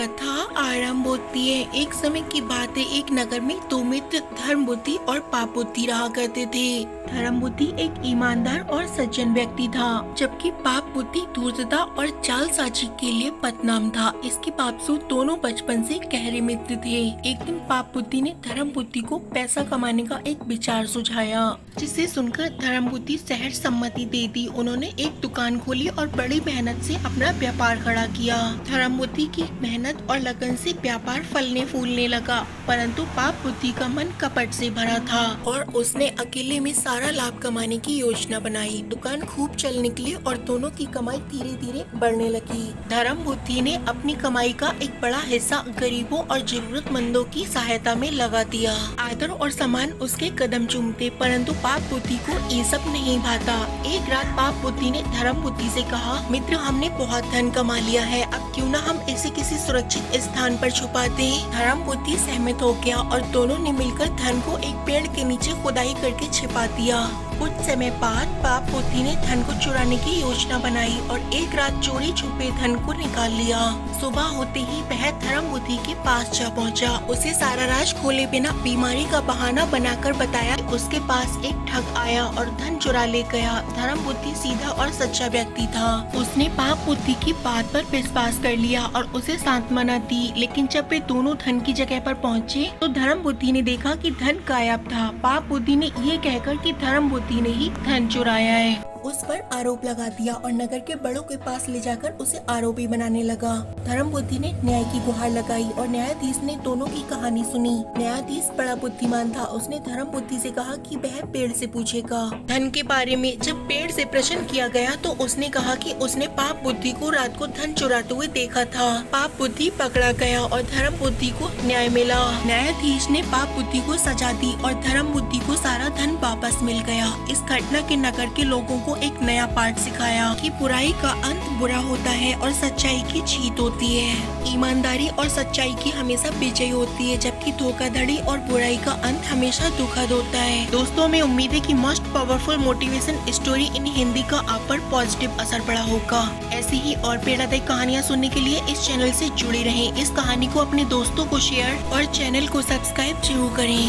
कथा आरंभ होती है। एक समय की बात है, एक नगर में दो मित्र धर्मबुद्धि और पापबुद्धि रहा करते थे। धर्मबुद्धि एक ईमानदार और सज्जन व्यक्ति था, जबकि पापबुद्धि धूर्तता और जालसाजी के लिए बदनाम था। इसके बावजूद दोनों बचपन से गहरे मित्र थे। एक दिन पापबुद्धि ने धर्मबुद्धि को पैसा कमाने का एक विचार सुझाया, जिसे सुनकर धर्मबुद्धि सहर्ष सम्मति दे दी। उन्होंने एक दुकान खोली और बड़ी मेहनत से अपना व्यापार खड़ा किया। धर्मबुद्धि की मेहनत और लगन से व्यापार फलने फूलने लगा, परंतु पापबुद्धि का मन कपट से भरा था और उसने अकेले में सारा लाभ कमाने की योजना बनाई। दुकान खूब चल निकली और दोनों की कमाई धीरे धीरे बढ़ने लगी। धर्मबुद्धि ने अपनी कमाई का एक बड़ा हिस्सा गरीबों और जरूरतमंदों की सहायता में लगा दिया। आदर और सम्मान उसके कदम चूमते, परंतु पापबुद्धि को ये सब नहीं भाता। एक रात पापबुद्धि ने धर्मबुद्धि से कहा, मित्र, हमने बहुत धन कमा लिया है, अब क्यों न हम इसे किसी सुरक्षित स्थान पर छुपा दें। धर्मबुद्धि सहमत हो गया और दोनों ने मिलकर धन को एक पेड़ के नीचे खुदाई करके छिपा दिया। कुछ समय बाद पापबुद्धि ने धन को चुराने की योजना बनाई और एक रात चोरी छुपे धन को निकाल लिया। सुबह होते ही वह धर्मबुद्धि के पास जा पहुंचा। उसे सारा राज खोले बिना बीमारी का बहाना बनाकर बताया। उसके पास एक ठग आया और धन चुरा ले गया। धर्मबुद्धि सीधा और सच्चा व्यक्ति था। उसने पापबुद्धि की बात पर विश्वास कर लिया और उसे सांत्वना दी। लेकिन जब वे दोनों धन की जगह पर पहुंचे तो धर्मबुद्धि ने देखा कि धन गायब था। पापबुद्धि ने ये कहकर कि धर्मबुद्धि ने ही धन चुराया है, उस पर आरोप लगा दिया और नगर के बड़ों के पास ले जाकर उसे आरोपी बनाने लगा। धर्मबुद्धि ने न्याय की गुहार लगाई और न्यायाधीश ने दोनों की कहानी सुनी। न्यायाधीश बड़ा बुद्धिमान था। उसने धर्मबुद्धि से कहा कि वह पेड़ से पूछेगा धन के बारे में। जब पेड़ से प्रश्न किया गया तो उसने कहा कि उसने पापबुद्धि को रात को धन चुराते हुए देखा था। पापबुद्धि पकड़ा गया और धर्मबुद्धि को न्याय मिला। न्यायाधीश ने पापबुद्धि को सजा दी और धर्मबुद्धि को सारा धन वापस मिल गया। इस घटना के नगर के लोगों को एक नया पाठ सिखाया कि बुराई का अंत बुरा होता है और सच्चाई की जीत होती है। ईमानदारी और सच्चाई की हमेशा विजय होती है, जबकि धोखाधड़ी और बुराई का अंत हमेशा दुखद होता है। दोस्तों, हमें उम्मीद है कि most powerful motivation story in Hindi का आप पर पॉजिटिव असर पड़ा होगा। ऐसी ही और प्रेरणादायक कहानियाँ सुनने के लिए इस चैनल से जुड़े रहें। इस कहानी को अपने दोस्तों को शेयर और चैनल को सब्सक्राइब जरूर करें।